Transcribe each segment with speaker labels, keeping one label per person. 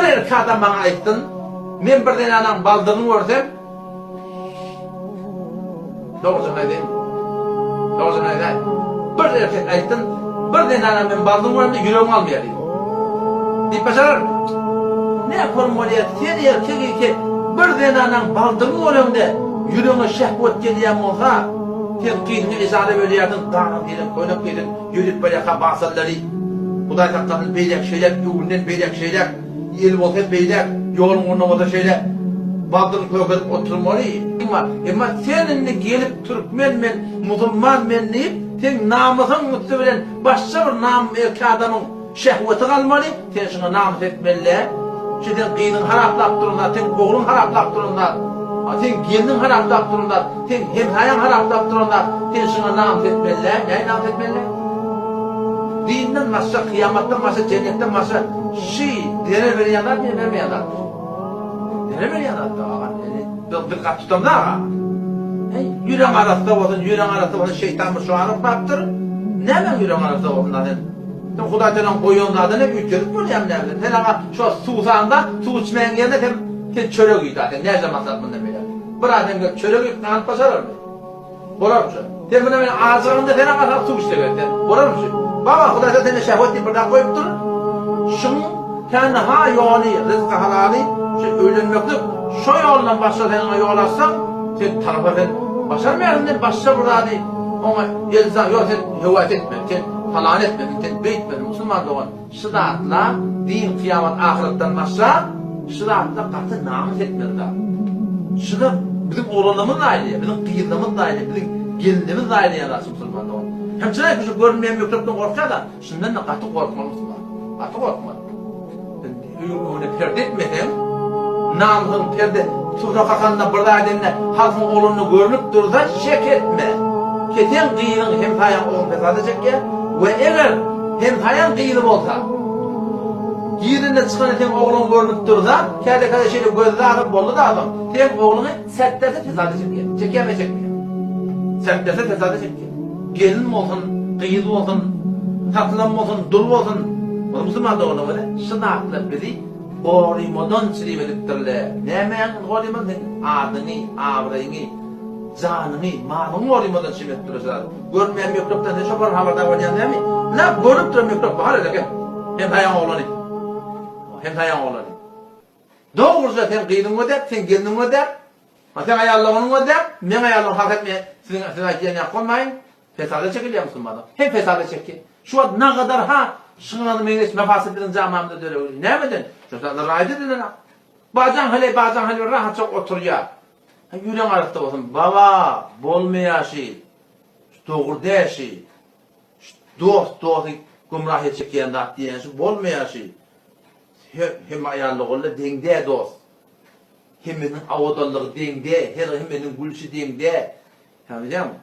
Speaker 1: erkek bana ayttın, men birden anan baldırını görsem, doğrusu ne diyeyim? Doğrusu ne diyeyim? Bir erkek ayttın, birden anan men baldırını görsem de yüreğim almayalım. Deyip başarır mı? Ne yapalım oraya? Sen erkek ki, birden anan baldırını görsem de yüreğine şehvet geliyen olsa, sen kıyını izade böyle yakın, dağın diyelim, koynak diyelim, yürüp böyle basalları, Kuday takkanın beylek şeyler, üründen beylek şeyler, el volkan beylek, yolun onunla da şeyler, baldırın kökedip oturmalı. Ama seninle gelip Türkmen men, Musulman men deyip, sen namısın muhtemelen başka bir nam erkek adamın şehveti kalmalı, sen şuna namus etmeli. Sen kıyının haraplap durumda, sen oğlun haraplap durumda, sen gelinin haraplap durumda, sen hemsayan haraplap durumda, sen şuna namus etmeli. Ne namus etmeli? Dinden masa, kıyamattan masa, cennetten masa, dene veriyorlar mı, vermiyorlar mı? Dene veriyorlar da, bir kat tutam da. Yüreğin arasında olsun, yüreğin arasında olsun, şeytanmış şu anı baktır. Ne ben yüreğin arasında olsun zaten? Sen Kuday'tan koyuyorsun zaten, hep ütürüp buraya mı nerede? Sen ama şu su sağında, su içmeyen yerinde sen çörek yiyor zaten, nerede masal bundan böyle? Bir adam çörek yiyip kanıt başarır mı? Borar mısın? Sen buna benim ağzığında sen ama su işte gördün, borar mısın? Baba Kuday'da seni şehvet buradan koyup durur. Şun kendi ha yolu, rızkı halali, öğlenmektir. Şu yoldan başla sen yol alsan, sen tarafa sen başarmayasın, başla burada değil. Ama elzam yok, sen hüvvet etme, sen falan etme, sen beytme, Müslüman doğan. Şıdatla, din, kıyamet, ahiretten başla, şıdatla katı namus etmeli da. Şıdat bizim oğlanımız da aile, bizim kıyındamız da aile, bizim gelinimiz de aile yanası Müslüman doğan. Hem çırak şu görünmeyen mikroftan korkuyor da, şimdiden de katı korkmalısın var. Katı korkma. Onu perde etmeden, namızın perde, tuzak hakanına, burada edenle, halkın oğlunu görünüp dursa şek etme. Keten kıyının hem sayan oğlun fesat edecek ya, ve eğer hem sayan kıyını olsa, yerinde çıkan eten oğlun görünüp dursa, kerde kadar şeyle gözde alıp bollu da adam, ten oğlunu sertlerse fesat edecek ya, çekemeyecek mi? Sertlerse fesat edecek ya. Gelin mi olsun, kıyılı olsun, tatlılan mı olsun, dul olsun, Müslüman da onu böyle, şınaklı bizi, Gorimadan çirip ediptirler. Nemeyen gorimadan adını, avrayını, canını, malını gorimadan çirip ediptirler. Görmeyen mikroftan ne şoför havada oynayan değil mi? La görüp duran mikrop bahar edek. Hem hayan oğlanı. Hem hayan oğlanı. Doğrusu sen kıydın öder, sen geldin öder. Sen ayarlamanın öder, men ayarlamanın hak etmeye, sizin ayetiyen yapmayın. Fesada çekiliyor Müslümanlar. Hem fesada çekil. Şu an ne kadar ha, şunların meyleş mefasetlerin camamda öyle oluyor. Ne midin? Şurada rahat edin lan. Bazen hele rahat çok oturuyor. Yüreğin arasında olsun. Baba, bolmaya şey. Doğru değil şey. Dost gümrah çekiyen de diyen şey. Bolmaya şey. Hem ayarlığı dengde dost. Heminin avudallığı dengde. Heminin gülüşü dengde.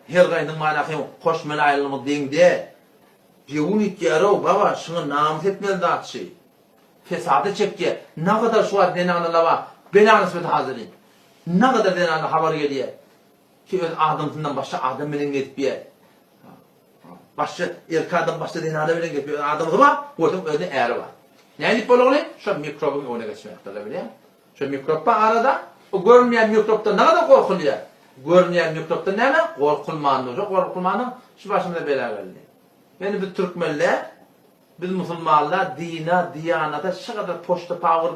Speaker 1: Her gaydın manakı hoşmel ayrılımı dengde. Bir unit yarı baba şunu namus etmeli de at şey. Fesade çekke. Ne kadar şu an denanlı var. Bela nispeti hazırlayın. Ne kadar denanlı haber geliyor. Ki öz adamından başka adam bilen gidip bir. Başka erkek adam başka denanlı bilen gidip bir. Adamı var. Orada öyle eğri var. Neylik böyle oluyor? Şu mikrobun önüne geçmekte biliyor. Şu mikroba arada o görmeyen mikropta ne kadar korkuluyor. Görmeyen mikropta ne mi? Korkulmanın. Korkulmanın şu başımda bela geldi. Yani biz Türkmenler, biz Müslümanlar dina, diyanata şu kadar poşta pavur,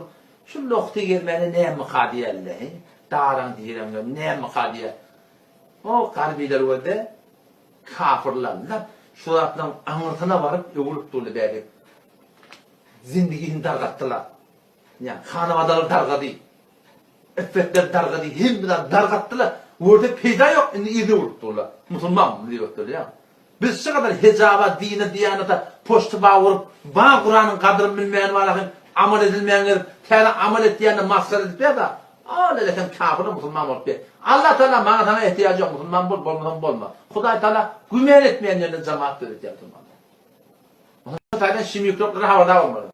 Speaker 1: şu lokta gelmeni ne mukadiyeller, dağıran diyelim, ne mukadiye. O karbiler öde, kafirlerler, şu atlan anırtına varıp övülüp dolu böyle. Zindigini dargattılar. Yani hanımadalı dargadı, effetler dargadı, hem bilen dargattılar, orada peyda yok, iyi övülüp dolu. Müslüman diyorlar ya. Biz şu kadar hicaba, dine, diyanata, poştu bağırıp, bana Kur'an'ın kadrını bilmeyen var, amal edilmeyenler, amal ettiğinde mahsar edip ya da, öyle sen kafirle Müslüman olup ya. Allah Teala bana sana ihtiyacı yok, Müslüman bol, bolma. Kuday Teala gümen etmeyenlerine cemaat öğretiyor. Müslüman. Müslüman şimdi mikropları havada olmalı.